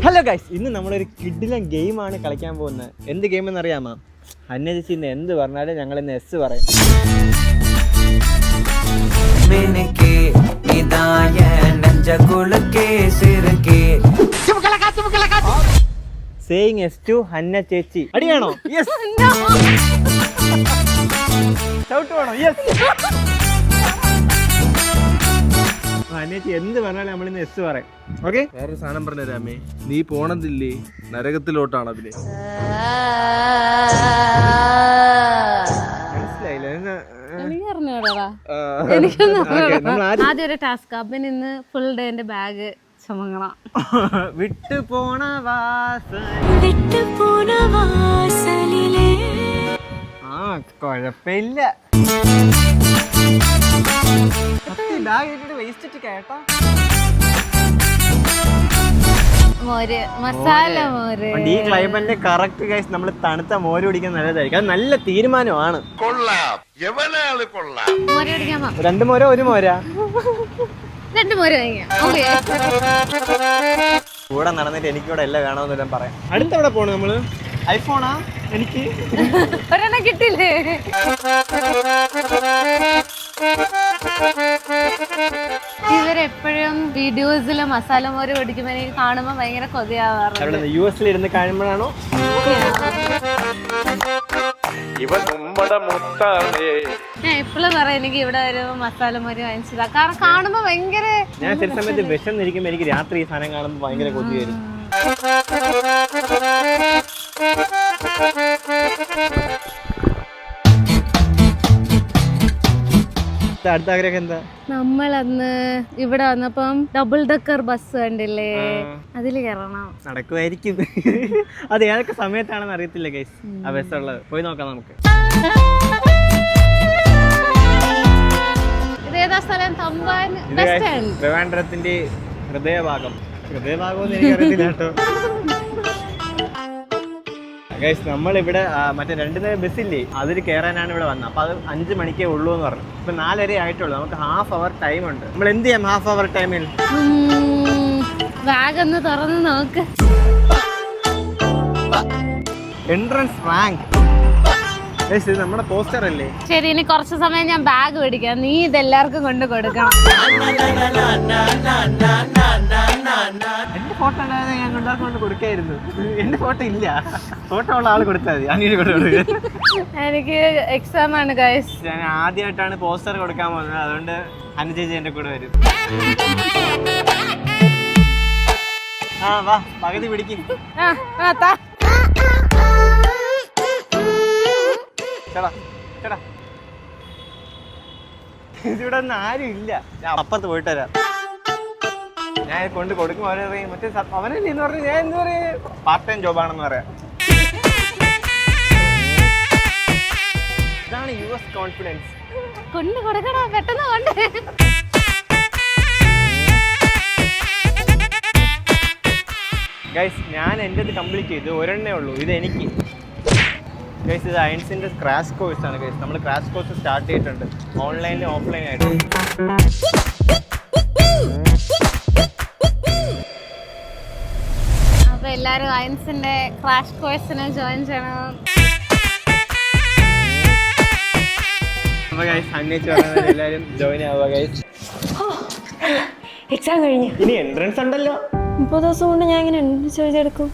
Hello guys, ഇന്ന് നമ്മളൊരു കിഡിലൻ ഗെയിമാണ് കളിക്കാൻ പോകുന്നത്. എന്ത് ഗെയിം എന്നറിയാമോ? ഹന്ന ചേച്ചി ഇന്ന് എന്ത് പറഞ്ഞാലും ഞങ്ങൾ ഇന്ന് എസ് പറയും. സേയിങ് എസ് ടു ഹന്ന ചേച്ചി. അടിയാണോ? യെസ്. ഷൗട്ട് വേണോ? യെസ്. ഹന്നേച്ചി എന്ത് പറഞ്ഞാലും നമ്മളിന്ന് എസ് പറയും. ഓക്കെ, വേറൊരു സാധനം പറഞ്ഞു തരാമേ. നീ പോണതില്ലേ നരകത്തിലോട്ടാണ് അതില്. ആദ്യം ഒരു ടാസ്ക്. അപ്പൻ ഇന്ന് ഫുൾ ഡേ എന്റെ ബാഗ് ചുമങ്ങണം. വിട്ടു പോണ വാസലിലെ കൊഴപ്പില്ല. ബാഗ് ഇട്ടിട്ട് വേസ്റ്റ് കേട്ടാ. മോര്, മസാല മോര്. ഈ ക്ലൈമറ്റിന്റെ കറക്റ്റ് ഗൈസ് നമ്മൾ തണുത്ത മോര് കുടിക്കാൻ നല്ലതായിരിക്കും. അത് നല്ല തീരുമാനമാണ്. മോര് കുടിക്കാമോ? 2 മോരോ 1 മോരാ? 2 മോര് വാങ്ങിക്കാം. കൂടെ നടന്നിട്ട് എനിക്കിവിടെ എല്ലാം വേണമെന്ന് ഞാൻ പറയാം. അടുത്തെവിടെ പോണു നമ്മള്? ഐഫോണാ എനിക്ക് ഒരെണ്ണം കിട്ടില്ലേ? ഇവരെപ്പോഴും വീഡിയോസില് മസാല മോര് കുടിക്കുമ്പോ എനിക്ക് കാണുമ്പോ ഭയങ്കര കൊതിയാവാറുണ്ട്. US ഇരുന്ന് കാണുമ്പോഴാണോ? ഞാൻ എപ്പോഴും പറയാം എനിക്ക് ഇവിടെ ഒരു മസാല മോര് വാങ്ങിച്ചതാ. കാരണം കാണുമ്പോ ഭയങ്കര, ഞാൻ ചില സമയത്ത് വിശന്നിരിക്കുമ്പോ എനിക്ക് രാത്രി ഈ സാധനം കാണുമ്പോ ഭയങ്കര കൊതി വരും. അടുത്ത ആഗ്രഹം എന്താ? നമ്മളന്ന് ഇവിടെ വന്നപ്പം ഡബിൾ ഡെക്കർ ബസ് കണ്ടില്ലേ, അതില് കയറണം. നടക്കുമായിരിക്കും. അത് ഏതൊക്കെ സമയത്താണെന്ന് അറിയത്തില്ല ഗൈസ് ആ ബസ് ഉള്ളത്. പോയി നോക്കാം നമുക്ക്. ഇതേതാ സ്ഥലം? Thampan bus stand. ട്രിവാൻഡ്രത്തിന്റെ ഹൃദയഭാഗം. ഹൃദയഭാഗം എനിക്കറിയത്തില്ല കേട്ടോ ഗൈസ്. നമ്മളിവിടെ മറ്റേ 2 നേരം ബസ്സില്ലേ, അതിൽ കയറാനാണ് ഇവിടെ വന്നത്. അപ്പൊ അത് 5 മണിക്കേ ഉള്ളൂ എന്ന് പറഞ്ഞു. ഇപ്പൊ 4:30 ആയിട്ടുള്ളൂ. നമുക്ക് ഹാഫ് അവർ ടൈം ഉണ്ട്. നമ്മൾ എന്ത് ചെയ്യാം ഹാഫ് അവർ ടൈമിൽ? ബാഗ് ഒന്ന് തുറന്ന് നോക്ക്. Entrance rank. ഇത് നമ്മുടെ പോസ്റ്റർ അല്ലേ? ശരി, ഇനി കുറച്ച് സമയം ഞാൻ ബാഗ് മേടിക്കാം. നീ ഇതെല്ലാവർക്കും കൊണ്ട് കൊടുക്കണം. എന്റെ ഫോട്ടോ ഉണ്ടായത് ഞാൻ എല്ലാവർക്കും കൊണ്ട് കൊടുക്കായിരുന്നു. എന്റെ ഫോട്ടോ ഇല്ല. ഫോട്ടോ ഉള്ള ആള് കൊടുത്താൽ മതി. അങ്ങനെ കൊടുക്കുക. എനിക്ക് എക്സാം ആണ് ഗൈസ്. ഞാൻ ആദ്യമായിട്ടാണ് പോസ്റ്റർ കൊടുക്കാൻ പോകുന്നത്. അതുകൊണ്ട് ഹന്ന ചേച്ചി എന്റെ കൂടെ വരും. ആ വാ, പകുതി പിടിക്കും. ഇവിടെ ഒന്നും ആരും ഇല്ല. ഞാൻ അപ്പുറത്ത് പോയിട്ട് വരാം. ഞാൻ കൊണ്ട് കൊടുക്കും. അവരെ മറ്റേ അവനല്ലേ എന്ന് പറഞ്ഞു. ഞാൻ എന്താ പറയാ, പാർട്ട് ടൈം ജോബാണെന്ന് പറയാം. ഇതാണ് US കോൺഫിഡൻസ്. കൊണ്ട് കൊടുക്കടാ, പെട്ടെന്ന് കൊണ്ട്. ഗൈസ്, ഞാൻ എൻ്റെത് കംപ്ലീറ്റ് ചെയ്തു. ഒരെണ്ണേ ഉള്ളൂ. ഇത് എനിക്ക് ഗൈസ്. ഇത് അയൻസിന്റെ ക്രാഷ് കോഴ്സ് ആണ് ഗൈസ്. നമ്മൾ ക്രാഷ് കോഴ്സ് സ്റ്റാർട്ട് ചെയ്തിട്ടുണ്ട്, ഓൺലൈനിലും ഓഫ്ലൈൻ ആയിട്ട്. അപ്പൊ എല്ലാരും അയൻസിന്റെ ക്രാഷ് കോഴ്സിന് ജോയിൻ ചെയ്യണം. അപ്പൊ ഗൈസ്, അന്വേഷിച്ച് പറഞ്ഞാൽ എല്ലാവരും ജോയിൻ ആവുക ഗൈസ്. എക്സാം കഴിഞ്ഞു. ഇനി എൻട്രൻസ് ഉണ്ടല്ലോ. 30 ദിവസം കൊണ്ട് ഞാൻ ഇങ്ങനെ ചോദിച്ചെടുക്കും.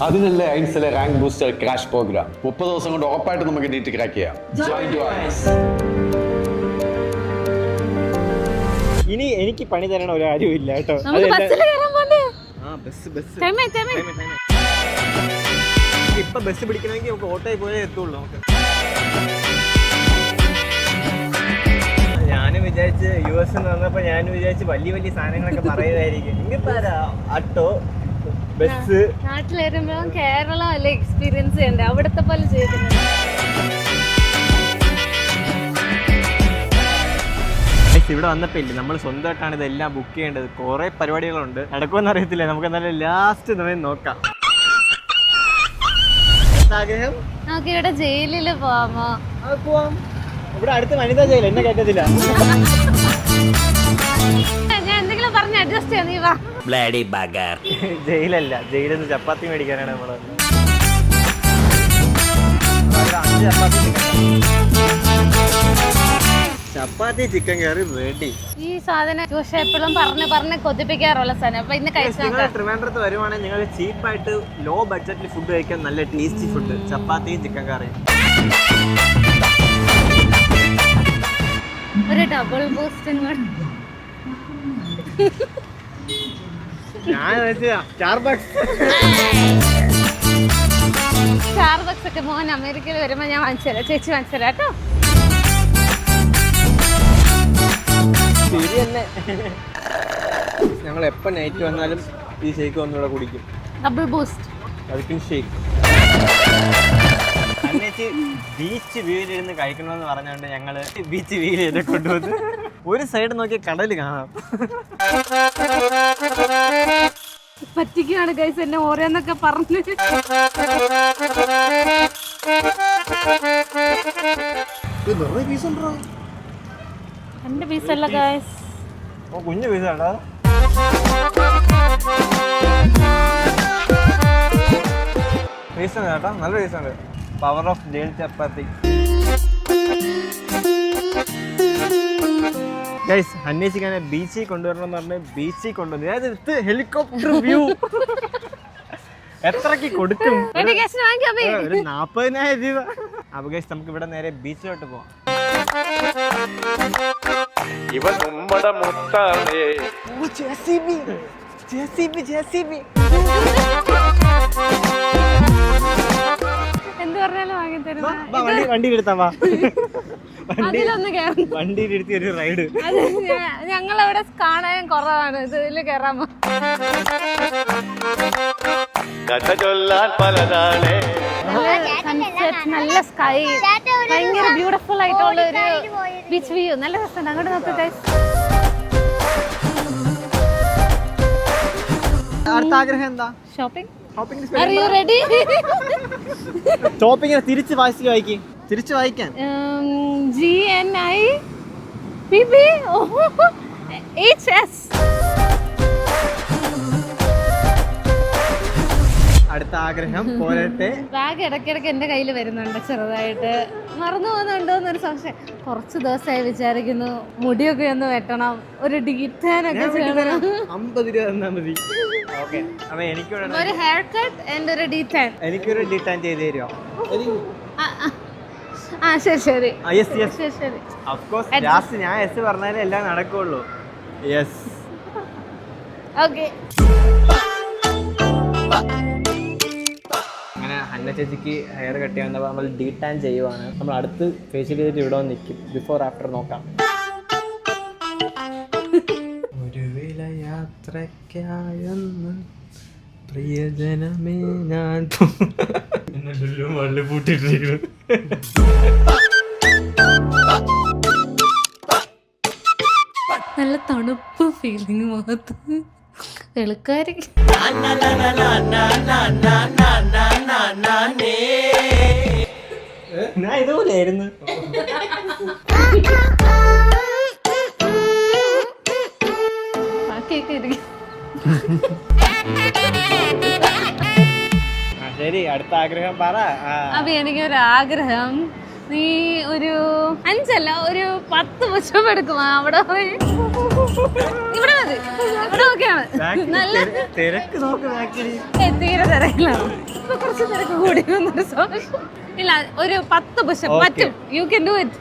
അതിനല്ലേ ഐൻസിലെ റാങ്ക് ബൂസ്റ്റർ ക്രാഷ് പ്രോഗ്രാം. 30 ദിവസം കൊണ്ട് ഉറപ്പായിട്ട് നമുക്ക് നീറ്റ് ക്രാക്ക് ചെയ്യാം. ഇനി എനിക്ക് പണി തരണ ഒരു ആരും ഇല്ല കേട്ടോ. ഇപ്പൊ ബസ് പിടിക്കണമെങ്കിൽ നമുക്ക് ഓട്ടോയിൽ പോയേ എത്തുള്ളൂ. നമുക്ക് ഞാനും വിചാരിച്ച് US വന്നപ്പോ ഞാനും വിചാരിച്ച് വലിയ വലിയ സാധനങ്ങളൊക്കെ പറയുമായിരിക്കും. ഇങ്ങനെ ആട്ടോ ബസ്. നാട്ടിൽ വരുമ്പോ കേരളം അല്ലേ എക്സ്പീരിയൻസ് ചെയ്യണ്ടേ, അവിടുത്തെ പോലെ ചെയ്തിട്ടുണ്ട്. ഇവിടെ വന്നപ്പോ ഇല്ലേ, നമ്മൾ സ്വന്തമായിട്ടാണ് ഇതെല്ലാം ബുക്ക് ചെയ്യേണ്ടത്. കുറെ പരിപാടികളുണ്ട്. നടക്കുമെന്ന് അറിയത്തില്ല. നമുക്ക് എന്തായാലും ലാസ്റ്റ് സമയം നോക്കാം. ആഗ്രഹം നമുക്ക് ഇവിടെ ജയിലില് പോവാമോ? പോവാം. ഇവിടെ അടുത്ത് വനിതാ ജയിൽ. എന്നെ കേട്ടതില്ല. ഞാൻ എന്തെങ്കിലും പറഞ്ഞ് അഡ്ജസ്റ്റ് ചെയ്യാം. നീ വാ. Bloody bugger. ജയിലല്ല, ജയിലിൽ നിന്ന് ചപ്പാത്തി മേടിക്കാനാണ് നമ്മൾ വന്നത്. 5 ചപ്പാത്തി ചിക്കൻ കറി റെഡി. ഈ സാധനം ജോഷ എപ്പോഴും പറഞ്ഞ് കൊതിപ്പിക്കാറുള്ള സാധനം. അപ്പൊ ഇന്ന് കഴിച്ചു നിങ്ങൾ ട്രിവാൻഡ്രത്ത് വരുവാണെങ്കിൽ നിങ്ങൾ ചീപ്പായിട്ട് ലോ ബഡ്ജറ്റിൽ ഫുഡ് കഴിക്കാൻ നല്ല ടേസ്റ്റി ഫുഡ് ചപ്പാത്തിയും ചിക്കൻ കറിയും. ഒരു ഡബിൾ ബൂസ്റ്റ് ഞാൻ സ്റ്റാർബക്സ് ഒക്കെ മോൻ അമേരിക്കയിൽ വരുമ്പോ ഞാൻ വാങ്ങിച്ചുതരാം, ചേച്ചി വാങ്ങിച്ചുതരാം കേട്ടോ. ശരി തന്നെ. ഞങ്ങൾ എപ്പോ നൈറ്റ് വന്നാലും ഈ ഷേക്ക് ഒന്നുകൂടെ കുടിക്കും. Double boost pumpkin shake. അന്നേച്ച് ബീച്ച് വ്യൂവിലിരുന്ന് കഴിക്കണമെന്ന് പറഞ്ഞുകൊണ്ട് ഞങ്ങള് ബീച്ച് വ്യൂ ചെയ്ത് കൊണ്ടുവന്ന് ഒരു സൈഡ് നോക്കി കടൽ കാണാം. പറ്റിക്കാണ് ഗൈസ് എന്നെ ഓരോന്നൊക്കെ പറഞ്ഞു. എന്റെ പീസല്ല ഗൈസ്, കുഞ്ഞു പീസാണോ? പീസാണ് കേട്ടോ, നല്ല പീസാണ്. Power of jail chapati. Guys അന്വേഷിക്കാൻ ബീച്ചിൽ കൊണ്ടുവരണം എന്ന് പറഞ്ഞ് ബീച്ചിൽ കൊണ്ടുവന്നു. അതായത് ഹെലികോപ്റ്റർ വ്യൂ എത്രക്ക് കൊടുക്കും? ഒരു 40,000 രൂപ. അപ്പൊ ഗൈസ് നമുക്ക് ഇവിടെ നേരെ ബീച്ചിലോട്ട് പോവാം. ഇവൻ നമ്മുടെ മുത്താണ്. എന്ത് പറഞ്ഞാലും വാങ്ങി തരും. വണ്ടി എടുത്താ വാ. അതിലൊന്ന് കേറും. വണ്ടിയിലെടുത്തി ഒരു റൈഡ്. ഞങ്ങളവിടെ കാണാൻ കുറവാണ്, ഇതില് കേറാമോ? സൺസെറ്റ്, നല്ല സ്കൈ, ഭയങ്കര ബ്യൂട്ടിഫുൾ ആയിട്ടുള്ള ഒരു ബീച്ച് വ്യൂ. നല്ല രസമുണ്ട്. അങ്ങോട്ട് നോക്കട്ടെ. അടുത്ത ആഗ്രഹം എന്താ? ഷോപ്പിംഗ്. ഷോപ്പിംഗ് തിരിച്ച് വായിക്കും. തിരിച്ചു വായിക്കാൻ GNIPPHS. അടുത്ത ആഗ്രഹം പോരട്ടെ. ബാഗ് ഇടയ്ക്കിടയ്ക്ക് എന്റെ കയ്യിൽ വരുന്നുണ്ട് ചെറുതായിട്ട്. മറന്നു പോകുന്നുണ്ടോ എന്നൊരു സംശയം. കുറച്ച് ദിവസമായി വിചാരിക്കുന്നു മുടിയൊക്കെ ഒന്ന് വെട്ടണം, ഒരു ഡീറ്റാനൊക്കെ ചെയ്യണം. 50 രൂപ തന്നാ മതി. ഓക്കെ, അപ്പൊ ഒരു ഹെയർ കട്ട് ആൻഡ് ഒരു ഡീറ്റാൻ. എനിക്കൊരു ഡീറ്റാൻ ചെയ്ത് തരുമോ? ശരി ശരി. ശരി. ഓഫ് കോഴ്സ് ലാസ്റ്റ് ഞാൻ യെസ് പറഞ്ഞാലേ എല്ലാം നടക്കുള്ളൂ. യെസ്. ഓക്കെ. അങ്ങനെ ഹന്ന ചേച്ചിക്ക് ഹെയർ കട്ട് ചെയ്യാൻ വന്നപ്പോൾ നമ്മൾ ഡീറ്റാൻ ചെയ്യുവാണ്. നമ്മൾ അടുത്ത് ഫേഷ്യൽ ചെയ്തിട്ട് ഇവിടെ നിൽക്കും. ബിഫോർ ആഫ്റ്റർ നോക്കാം. ഒരു വിലയാത്രയ്ക്കായെന്ന് പ്രിയജനമേ ഞാൻ വള്ളി പൂട്ടിട്ടിരിക്കുന്നു. നല്ല തണുപ്പ് ഫീലിംഗ് മുഖത്ത്. വെളുക്കാരി ഞാൻ ഇതുപോലെയായിരുന്നു. ബാക്കിയൊക്കെ ഇരിക്കും. ശരി, അടുത്ത ആഗ്രഹം പറ. അപ്പൊ എനിക്കൊരു ആഗ്രഹം, നീ ഒരു 5 അല്ല ഒരു 10 പുഷപ്പ് എടുക്കുമോ? അവിടെ പോയി ഇവിടെ മതി, ഇവിടെ നോക്കിയാണ്. നല്ല തിരക്ക് നോക്ക്. തീരെ തിരക്കിലാണ്, കുറച്ച് തിരക്ക് കൂടി വന്നൊരു സോഷം. ഇല്ല, ഒരു 10 പുഷപ്പ് പറ്റും. You can do it.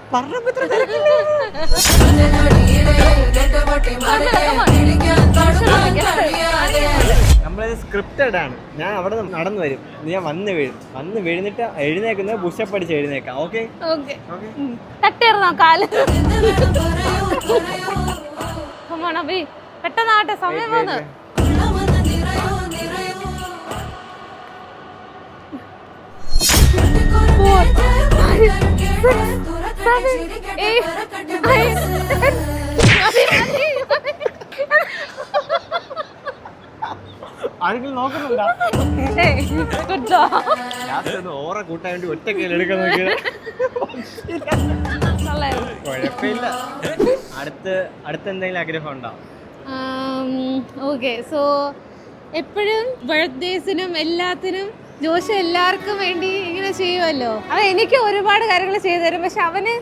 നമ്മളത് സ്ക്രിപ്റ്റഡ് ആണ്. ഞാൻ അവിടെ നടന്നു വരും, ഞാൻ വന്ന് വീഴും. വന്ന് വീഴുന്നിട്ട് എഴുന്നേക്കുന്നത് പുഷപ്പ് അടിച്ച് എഴുന്നേക്കാം. Okay okay. തട്ടേർന്നോ കാല്? പെട്ടെന്നാട്ടെ, സമയം വന്ന്. ആരെങ്കിലും നോക്കുന്നുണ്ടോ? ഓറ കൂട്ടാൻ വേണ്ടി ഒറ്റ കയ്യിൽ എടുക്കാൻ നോക്കിയത്. കുഴപ്പമില്ല. അടുത്ത എന്തെങ്കിലും ആഗ്രഹം ഉണ്ടോ? ഓക്കെ സോ എപ്പോഴും ബർത്ത്ഡേസിനും എല്ലാത്തിനും ജോഷ് എല്ലാവർക്കും വേണ്ടി ഇങ്ങനെ ചെയ്യുമല്ലോ. അവൻ എനിക്ക് ഒരുപാട് കാര്യങ്ങൾ ചെയ്തു തരും, പക്ഷെ അവന്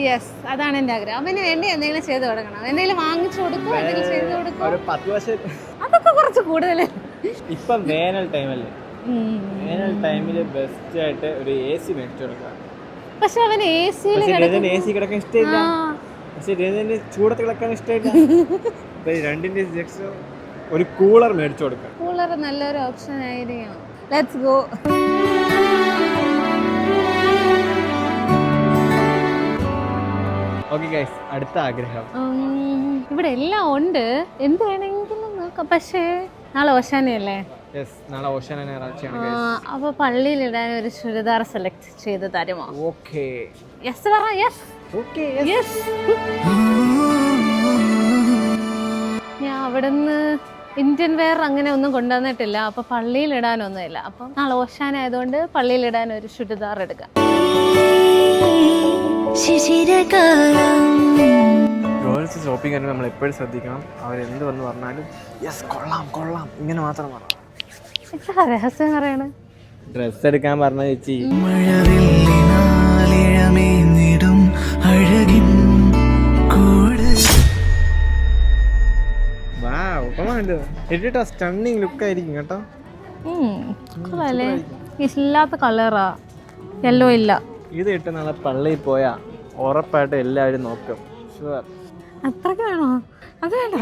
യെസ് അതാണ് എന്റെ ആഗ്രഹം. അവന് വേണ്ടി എന്തെങ്കിലും ചെയ്തു കൊടുക്കണം, എന്തെങ്കിലും വാങ്ങിച്ചു കൊടുക്കും, എന്തെങ്കിലും ചെയ്തു കൊടുക്കും. അതൊക്കെ കുറച്ച് കൂടുതൽ. ഇപ്പൊ വേനൽ ടൈമല്ലേ, വേനൽ ടൈമില് ബെസ്റ്റ് ആയിട്ട് ഒരു AC മേടിച്ചു കൊടുക്കാം. പക്ഷെ അവന് AC കിടക്കാൻ ഇഷ്ടമില്ല, പക്ഷെ ചൂടത്ത് കിടക്കാൻ ഇഷ്ടമില്ല. രണ്ടിന്റെ ഒരു കൂളർ മേടിച്ചു കൊടുക്കാം. കൂളർ നല്ലൊരു ഓപ്ഷൻ ആയിരിക്കും. Let's go. ഓക്കെ ഗൈസ്, അടുത്ത ആഗ്രഹം. ഇവിടെ എല്ലാം ഉണ്ട്, എന്ത് വേണമെങ്കിലും നോക്കാം. പക്ഷേ നാളെ ഓശാനയല്ലേ? നാളെ ഓശാന ഞായറാഴ്ചയാണ്. അപ്പൊ പള്ളിയിൽ ഇടാൻ ഒരു ചുരിദാർ സെലക്ട് ചെയ്ത് തരുമോ? ഓക്കെ യെസ് പറ. Yes okay yes. ഞാൻ അവിടുന്ന് ഇന്ത്യൻ വെയർ അങ്ങനെ ഒന്നും കൊണ്ടുവന്നിട്ടില്ല, അപ്പൊ പള്ളിയിൽ ഇടാനൊന്നുമില്ല. അപ്പം നാളെ ഓശാന ആയതുകൊണ്ട് പള്ളിയിൽ ഇടാൻ ഒരു ചുരിദാർ എടുക്കാം. ഗേൾസ് ഷോപ്പിംഗ് തന്നെ നമ്മൾ എപ്പോഴും ശ്രദ്ധിക്കണം. അവരെന്ത് വന്ന് പറഞ്ഞാലും യെസ് കൊള്ളാം കൊള്ളാം ഇങ്ങനെ മാത്രം പറ. എന്താ രഹസ്യം പറയണ? ഡ്രസ് എടുക്കാൻ പറഞ്ഞ ചേച്ചി സ്റ്റണ്ണിങ് ലുക്ക് ആയിരിക്കും കേട്ടോ. അല്ലേ ഇല്ലാത്ത കളറാ, യെല്ലോ ഇല്ല. ഇത് ഇട്ട് നാളെ പള്ളിയിൽ പോയാ ഉറപ്പായിട്ട് എല്ലാവരും നോക്കും. ഷുവർ. അത്രക്ക് വേണോ? അത് വേണ്ട,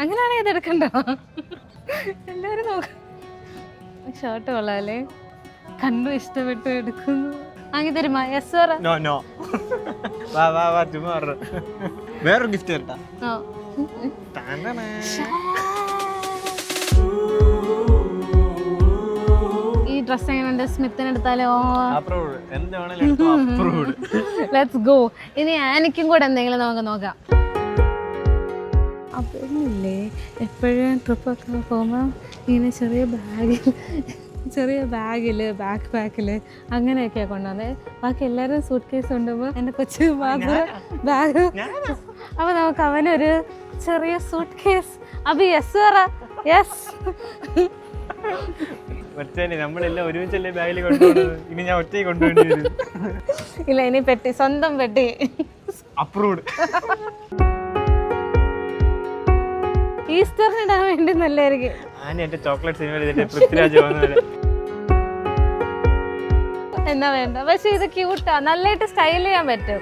അങ്ങനെയാണെങ്കിൽ ഇത് എടുക്കണ്ടോ? എല്ലാവരും നോക്കും. ഷർട്ട് കൊള്ളാല്ലേ, കണ്ടു ഇഷ്ടപ്പെട്ടു എടുക്കുന്നു. വാങ്ങി തരുമാ? യെസ് പറ. നോ നോ വേറൊരു ഗിഫ്റ്റ് തരട്ടാ. ഈ ഡ്രസ് എങ്ങനെയുണ്ട്? സ്മിത്തിന് എടുത്താലോ? Let's go. ഇനി ആനിക്കും കൂടെ എന്തെങ്കിലും നമുക്ക് നോക്കാം. അപ്പൊന്നില്ലേ എപ്പോഴും ട്രിപ്പൊക്കെ പോകുമ്പോൾ ഇങ്ങനെ ചെറിയ ബാഗിൽ ബാക്ക് പാക്കിൽ അങ്ങനെയൊക്കെയാണ് കൊണ്ടുവന്നത്. ബാക്കി എല്ലാവരും സൂട്ട് കേസ് കൊണ്ടുപോകുമ്പോൾ എൻ്റെ കൊച്ചു മാത്രം ബാഗ്. അപ്പോൾ നമുക്ക് അവനൊരു ചെറിയ സൂട്ട് കേസ്. അപ്പൊ യെസ് പറ. യെസ്. നമ്മളെല്ലാം ഒരുമിച്ചല്ലേ ബാഗിൽ കൊണ്ടുപോകുന്നത്, ഇനി ഞാൻ ഒറ്റയ്ക്ക് കൊണ്ടുപോകേണ്ടി വരും. ഇല്ല, ഇനി പെട്ടി, സ്വന്തം പെട്ടി. അപ്രൂവ്ഡ്. ഈസ്റ്ററിന് ഇടാൻ വേണ്ടി നല്ലായിരിക്കും. ചോക്ലേറ്റ് സിനിമ പൃഥ്വിരാജ് എന്നാ വേണ്ട, പക്ഷെ ഇത് ക്യൂട്ടാ, നല്ലതായിട്ട് സ്റ്റൈൽ ചെയ്യാൻ പറ്റും.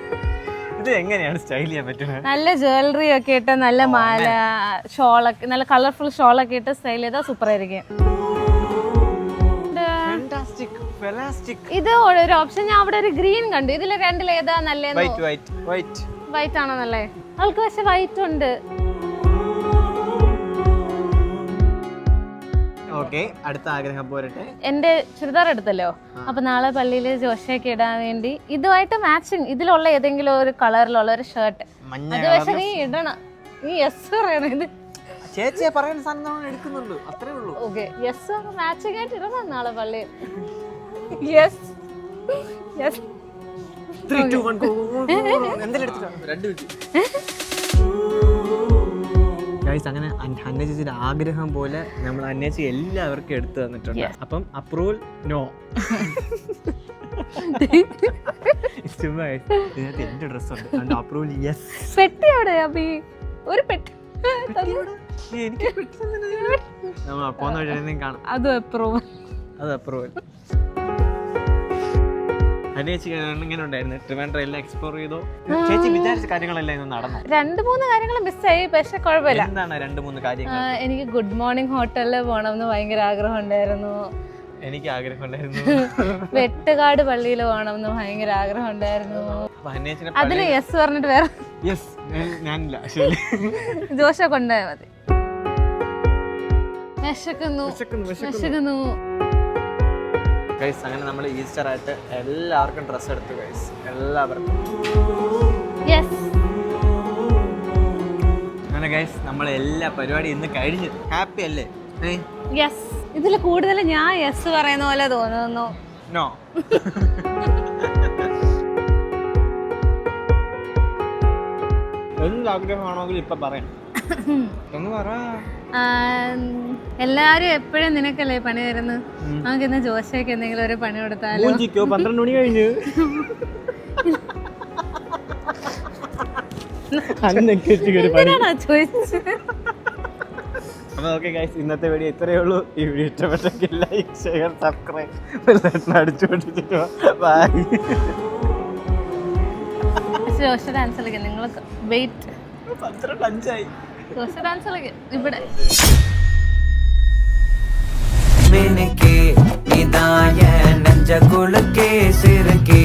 ഇത് എങ്ങനെയാണ് സ്റ്റൈൽ ചെയ്യാൻ പറ്റുന്നത്? നല്ല ജ്വല്ലറി ഒക്കെ ഇട്ട്, നല്ല മാല, ഷോളൊക്കെ, നല്ല കളർഫുൾ ഷോളൊക്കെ ഇട്ട് സ്റ്റൈൽ ചെയ്താൽ സൂപ്പർ ആയിരിക്കും. ഇത് ഒരു ഓപ്ഷൻ. ഞാൻ അവിടെ ഒരു ഗ്രീൻ കണ്ടു. ഇതില് രണ്ടിൽ ഏതാ നല്ലത്? വൈറ്റ് ആണോ നല്ലേ? അവൾക്ക് പക്ഷെ വൈറ്റ് ഉണ്ട്. അടുത്ത ആഗ്രഹം പോരട്ടെ. എന്റെ ചുരിദാർ എടുത്തല്ലോ, അപ്പൊ നാളെ പള്ളിയില് ജോഷയൊക്കെ ഇടാൻ വേണ്ടി ഇതുമായിട്ട് മാച്ചിങ് ഇതിലുള്ള ഏതെങ്കിലും ഒരു കളറിലുള്ള ഒരു ഷർട്ട്. അത് പക്ഷെ നീ ഇടണം, നീ യെസ് പറയണം. ഇത് ചേച്ചിയെ പറയുന്ന സാധനം എടുക്കുന്നുള്ളൂ, അത്രേ ഉള്ളൂ. ഓക്കെ, യെസ് മാച്ചിങ് ആയിട്ട് ഇടണം നാളെ പള്ളിയിൽ. Yes yes. 3 2 1 ഗോ. എന്തെങ്കിലും എടുത്തിട്ടോ? 2 മിനിറ്റ്. ഗൈസ്, അങ്ങനെ അന്നേച്ചിയുടെ ആഗ്രഹം പോലെ നമ്മൾ അന്നേച്ചി എല്ലാവർക്കും എടുത്തു തന്നിട്ടുണ്ട്. അപ്പം അപ്രൂവൽ നോ. എന്റെ ഡ്രസ് ഉണ്ട്, അപ്രൂവൽ യെസ്. പെട്ടി എവിടെ? ഒരു പെട്ടി എനിക്ക് നമ്മൾ പോന്ന വഴി കാണാം. അത് അപ്രൂവൽ. അന്നേച്ചി ഇങ്ങനെ ഉണ്ടായിരുന്നു. ട്രിവാൻഡ്രം എല്ലാം എക്സ്പ്ലോർ ചെയ്തോ? ചേച്ചി വിചാരിച്ച കാര്യങ്ങളെല്ലാം ഇന്ന് നടന്നു? 2-3 കാര്യങ്ങൾ മിസ്സായി, പക്ഷെ കുഴപ്പമില്ല. എന്താണ് 2-3 കാര്യങ്ങൾ? എനിക്ക് ഗുഡ് മോർണിംഗ് ഹോട്ടലിൽ പോകണമെന്ന് ഭയങ്കര ആഗ്രഹം ഉണ്ടായിരുന്നു. എനിക്ക് ആഗ്രഹം ഉണ്ടായിരുന്നു. വെട്ടുകാട് പള്ളിയിൽ പോകണമെന്ന് ഭയങ്കര ആഗ്രഹം ഉണ്ടായിരുന്നു. അതിന് യെസ് പറഞ്ഞിട്ട് വേറെ ജോഷ കൊണ്ടുപോയാൽ മതി. വിശക്കുന്നു. ഗൈസ്, അങ്ങനെ നമ്മൾ ഈസ്റ്റർ ആയിട്ട് എല്ലാവർക്കും ഡ്രസ്സ് എടുത്തു. ഗൈസ്, എല്ലാവർക്കും. അങ്ങനെ ഗൈസ്, നമ്മൾ എല്ലാ പരിപാടി ഇന്ന് കഴിഞ്ഞു. ഹാപ്പി അല്ലേ? യെസ്. ഇതിൽ കൂടുതൽ ഞാൻ യെസ് പറയുന്ന പോലെ തോന്നുന്നു. നോ. എന്ത് ആഗ്രഹമാണെങ്കിൽ ഇപ്പൊ പറയാം. ഒന്ന് പറ. എല്ലാരും എപ്പോഴും നിനക്കല്ലേ പണി തരുന്നു. നമുക്ക് ഇന്ന് ജോഷയ്ക്ക് എന്തെങ്കിലും ഒരു പണി കൊടുത്താലോ? 12 മണി കഴിഞ്ഞു. അപ്പോൾ ഓക്കെ ഗൈസ്, ഇന്നത്തെ വീഡിയോ ഇത്രയേ ഉള്ളൂ. ഈ വീഡിയോ ഇഷ്ടപ്പെട്ടെങ്കിൽ ലൈക്ക്, ഷെയർ, സബ്സ്ക്രൈബ് അടിച്ചു പൊട്ടിച്ചിട്ട് ബൈ. ജോഷ ഡാൻസ് കളിക്കാം. നിങ്ങൾക്ക് വെയിറ്റ് 12:05 ജോഷ ഡാൻസ് കളിക്കാം ഇവിടെ. मिनके निदाय नंज कुल के सिर के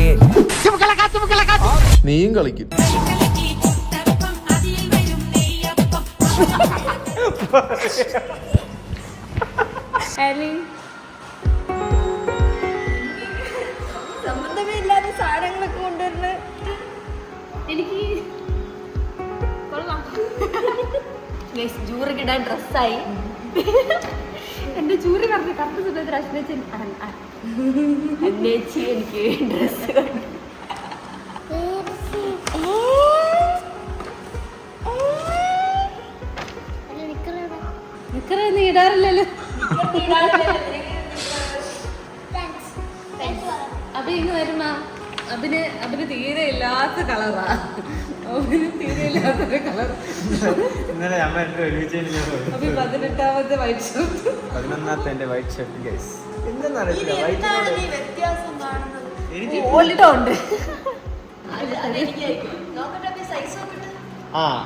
നീയും കളിക്കും. സംബന്ധമേ ഇല്ലാത്ത സാധനങ്ങളൊക്കെ കൊണ്ടുവരുന്നത് എനിക്ക് ജൂറിക്കിടാൻ ഡ്രസ്സായി. എന്റെ ജൂറി പറഞ്ഞു കറക്റ്റ് സമയത്ത് അന്വേഷിച്ച് എനിക്ക് ഡ്രസ്സ് നിക്കറൊന്നും ഇടാറില്ലല്ലോ. അപ്പൊ ഇങ്ങ് വരുമ്പോ അഭിന് തീരെ ഇല്ലാത്ത കളറാ. തീരെ ഇല്ലാത്തൊരു കളർ. ഇന്നലെ അമ്മ എൻ്റെ ഒരുമിച്ച് അപ്പൊ 18ാമത്തെ വൈറ്റ് ഷർട്ട്. 11ാമത്തെ എൻ്റെ വൈറ്റ് ഷർട്ട് ഗൈസ്. എന്തെന്നറിയില്ല, വൈറ്റിനോട് വ്യത്യാസം കാണുന്നത് എനിക്ക് ഓൾട്ടുണ്ട്.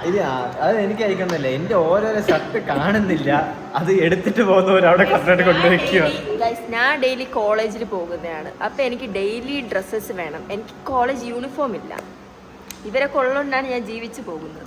ഇത് അത് എനിക്ക് അയക്കുന്നില്ല. എൻ്റെ ഓരോരോ ഷർട്ട് കാണുന്നില്ല, അത് എടുത്തിട്ട് പോകുന്നവർ അവിടെ കറക്റ്റായിട്ട് കൊണ്ടുവയ്ക്കുക. ഞാൻ ഡെയിലി കോളേജിൽ പോകുന്നതാണ്. അപ്പം എനിക്ക് ഡെയിലി ഡ്രസ്സസ് വേണം. എനിക്ക് കോളേജ് യൂണിഫോം ഇല്ല. ഇവരൊക്കെ ഉള്ളതുകൊണ്ടാണ് ഞാൻ ജീവിച്ചു പോകുന്നത്.